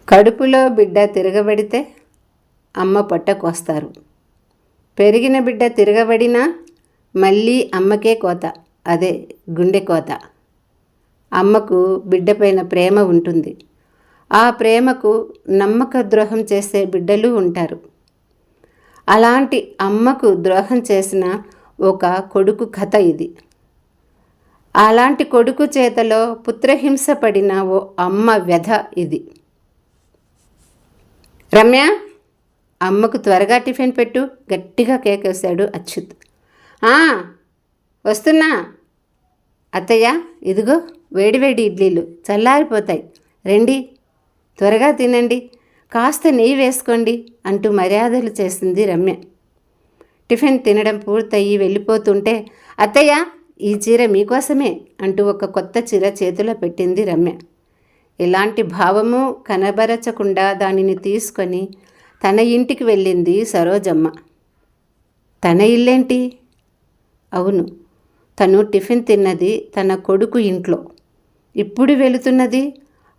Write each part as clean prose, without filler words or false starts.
కడుపులో బిడ్డ తిరగబడితే అమ్మ పొట్ట కోస్తారు. పెరిగిన బిడ్డ తిరగబడినా మళ్ళీ అమ్మకే కోత, అదే గుండె కోత. అమ్మకు బిడ్డపైన ప్రేమ ఉంటుంది. ఆ ప్రేమకు నమ్మక ద్రోహం చేసే బిడ్డలు ఉంటారు. అలాంటి అమ్మకు ద్రోహం చేసిన ఒక కొడుకు కథ ఇది. అలాంటి కొడుకు చేతలో పుత్రహింస పడిన ఓ అమ్మ వ్యధ ఇది. రమ్య, అమ్మకు త్వరగా టిఫిన్ పెట్టు, గట్టిగా కేకేశాడు అచ్యుత్. వస్తున్నా అత్తయ్య, ఇదిగో వేడివేడి ఇడ్లీలు చల్లారిపోతాయి, రండి త్వరగా తినండి, కాస్త నెయ్యి వేసుకోండి అంటూ మర్యాదలు చేసింది రమ్య. టిఫిన్ తినడం పూర్తయి వెళ్ళిపోతుంటే, అత్తయ్య ఈ చీర మీకోసమే అంటూ ఒక కొత్త చీర చేతిలో పెట్టింది రమ్య. ఎలాంటి భావము కనబరచకుండా దానిని తీసుకొని తన ఇంటికి వెళ్ళింది సరోజమ్మ. తన ఇల్లేంటి? అవును, తను టిఫిన్ తిన్నది తన కొడుకు ఇంట్లో. ఇప్పుడు వెళుతున్నది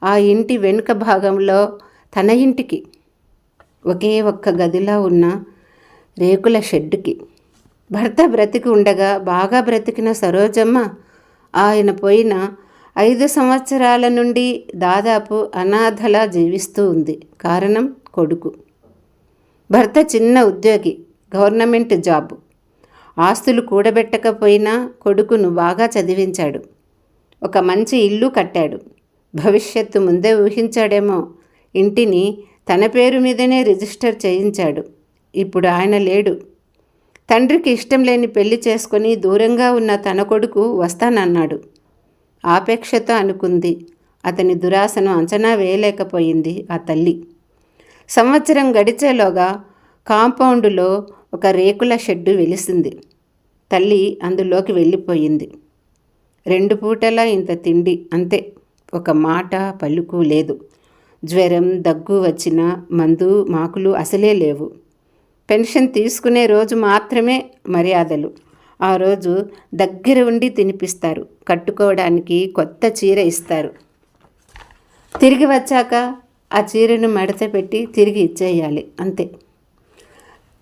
ఆ ఇంటి వెనుక భాగంలో తన ఇంటికి, ఒకే ఒక్క గదిలా ఉన్న రేకుల షెడ్డుకి. భర్త బ్రతికి ఉండగా బాగా బ్రతికిన సరోజమ్మ ఆయన పోయిన 5 సంవత్సరాల నుండి దాదాపు అనాథలా జీవిస్తూ ఉంది. కారణం కొడుకు. భర్త చిన్న ఉద్యోగి, గవర్నమెంట్ జాబ్. ఆస్తులు కూడబెట్టకపోయినా కొడుకును బాగా చదివించాడు. ఒక మంచి ఇల్లు కట్టాడు. భవిష్యత్తు ముందే ఊహించాడేమో. ఇంటిని తన పేరు మీదనే రిజిస్టర్ చేయించాడు. ఇప్పుడు ఆయన లేడు. తండ్రికి ఇష్టం లేని పెళ్లి చేసుకొని దూరంగా ఉన్న తన కొడుకు వస్తానన్నాడు. ఆపేక్షతో అనుకుంది. అతని దురాశను అంచనా వేయలేకపోయింది ఆ తల్లి. సంవత్సరం గడిచేలోగా కాంపౌండులో ఒక రేకుల షెడ్డు వెలిసింది. తల్లి అందులోకి వెళ్ళిపోయింది. 2 పూటలా ఇంత తిండి, అంతే. ఒక మాట పలుకు లేదు. జ్వరం దగ్గు వచ్చిన మందు మాకులు అసలే లేవు. పెన్షన్ తీసుకునే రోజు మాత్రమే మర్యాదలు. ఆ రోజు దగ్గర ఉండి తినిపిస్తారు. కట్టుకోవడానికి కొత్త చీర ఇస్తారు. తిరిగి వచ్చాక ఆ చీరను మడత పెట్టి తిరిగి ఇచ్చేయాలి, అంతే.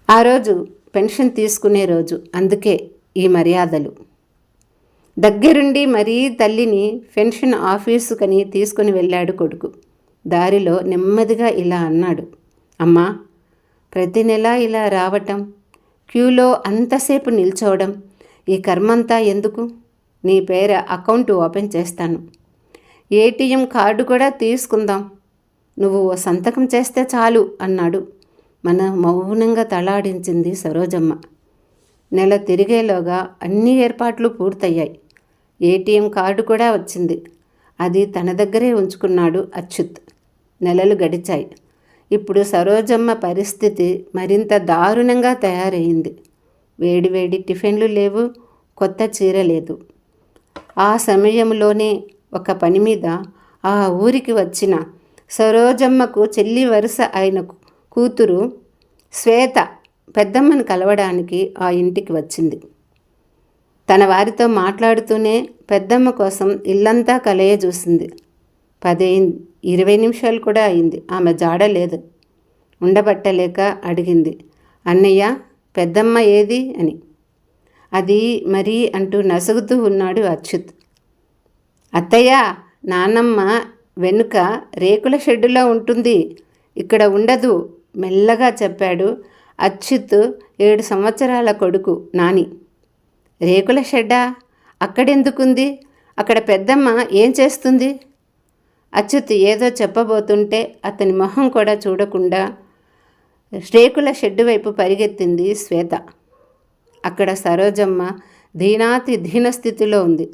ఆ రోజు పెన్షన్ తీసుకునే రోజు, అందుకే ఈ మర్యాదలు. దగ్గరుండి మరీ తల్లిని పెన్షన్ ఆఫీసుకని తీసుకుని వెళ్ళాడు కొడుకు. దారిలో నెమ్మదిగా ఇలా అన్నాడు, అమ్మా, ప్రతి నెల ఇలా రావటం, క్యూలో అంతసేపు నిల్చోవడం, ఈ కర్మంతా ఎందుకు? నీ పేర అకౌంట్ ఓపెన్ చేస్తాను, ఏటీఎం కార్డు కూడా తీసుకుందాం, నువ్వు ఓ సంతకం చేస్తే చాలు అన్నాడు. మౌనంగా తలాడించింది సరోజమ్మ. నెల తిరిగేలోగా అన్ని ఏర్పాట్లు పూర్తయ్యాయి. ఏటీఎం కార్డు కూడా వచ్చింది. అది తన దగ్గరే ఉంచుకున్నాడు అచ్యుత్. నెలలు గడిచాయి. ఇప్పుడు సరోజమ్మ పరిస్థితి మరింత దారుణంగా తయారయింది. వేడివేడి టిఫిన్లు లేవు, కొత్త చీర లేదు. ఆ సమయంలోనే ఒక పని మీద ఆ ఊరికి వచ్చిన సరోజమ్మకు చెల్లి వరుస అయిన కూతురు శ్వేత పెద్దమ్మను కలవడానికి ఆ ఇంటికి వచ్చింది. తన వారితో మాట్లాడుతూనే పెద్దమ్మ కోసం ఇల్లంతా కలయ చూసింది. 10-20 నిమిషాలు కూడా అయింది. ఆమె జాడ లేదు. ఉండబట్టలేక అడిగింది, అన్నయ్య, పెద్దమ్మ ఏది అని. అది మరీ అంటూ నసుగుతూ ఉన్నాడు అచ్యుత్. అత్తయ్య, నాన్నమ్మ వెనుక రేకుల షెడ్డులో ఉంటుంది, ఇక్కడ ఉండదు, మెల్లగా చెప్పాడు అచ్యుత్ 7 సంవత్సరాల కొడుకు నాని. రేకుల షెడ్డా? అక్కడెందుకుంది? అక్కడ పెద్దమ్మ ఏం చేస్తుంది? అచ్యుత్ ఏదో చెప్పబోతుంటే అతని మొహం కూడా చూడకుండా రేకుల షెడ్డు వైపు పరిగెత్తింది శ్వేత. అక్కడ సరోజమ్మ దీనస్థితిలో ఉంది.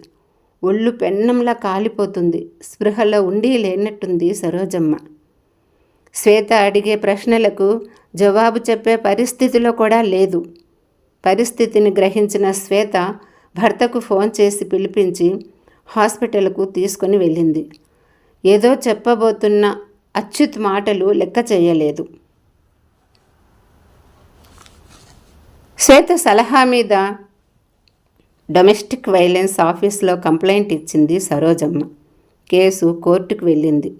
ఒళ్ళు పెన్నంలా కాలిపోతుంది. స్పృహలో ఉండి లేనట్టుంది సరోజమ్మ. శ్వేత అడిగే ప్రశ్నలకు జవాబు చెప్పే పరిస్థితిలో కూడా లేదు. పరిస్థితిని గ్రహించిన శ్వేత భర్తకు ఫోన్ చేసి పిలిపించి హాస్పిటల్కు తీసుకొని వెళ్ళింది. ఏదో చెప్పబోతున్న అచ్యుత్ మాటలు లెక్క చేయలేదు. శ్వేత సలహా మీద డొమెస్టిక్ వైలెన్స్ ఆఫీస్లో కంప్లైంట్ ఇచ్చింది సరోజమ్మ. కేసు కోర్టుకు వెళ్ళింది.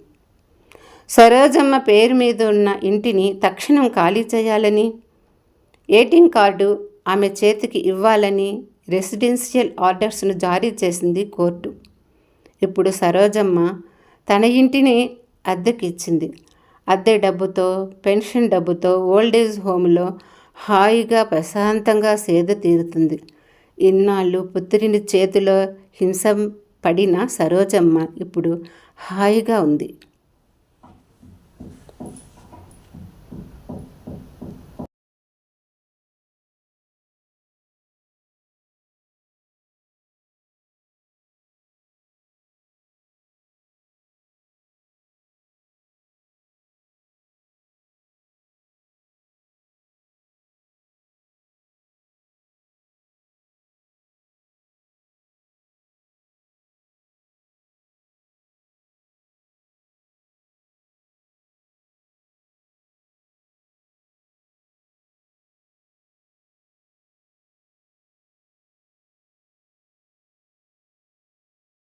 సరోజమ్మ పేరు మీద ఉన్న ఇంటిని తక్షణం ఖాళీ చేయాలని, ఏటీఎం కార్డు ఆమె చేతికి ఇవ్వాలని రెసిడెన్షియల్ ఆర్డర్స్ను జారీ చేసింది కోర్టు. ఇప్పుడు సరోజమ్మ తన ఇంటిని అద్దెకి ఇచ్చింది. అద్దె డబ్బుతో, పెన్షన్ డబ్బుతో ఓల్డేజ్ హోమ్లో హాయిగా ప్రశాంతంగా సేద తీరుతుంది. ఇన్నాళ్ళు పుత్రుని చేతిలో హింస పడిన సరోజమ్మ ఇప్పుడు హాయిగా ఉంది.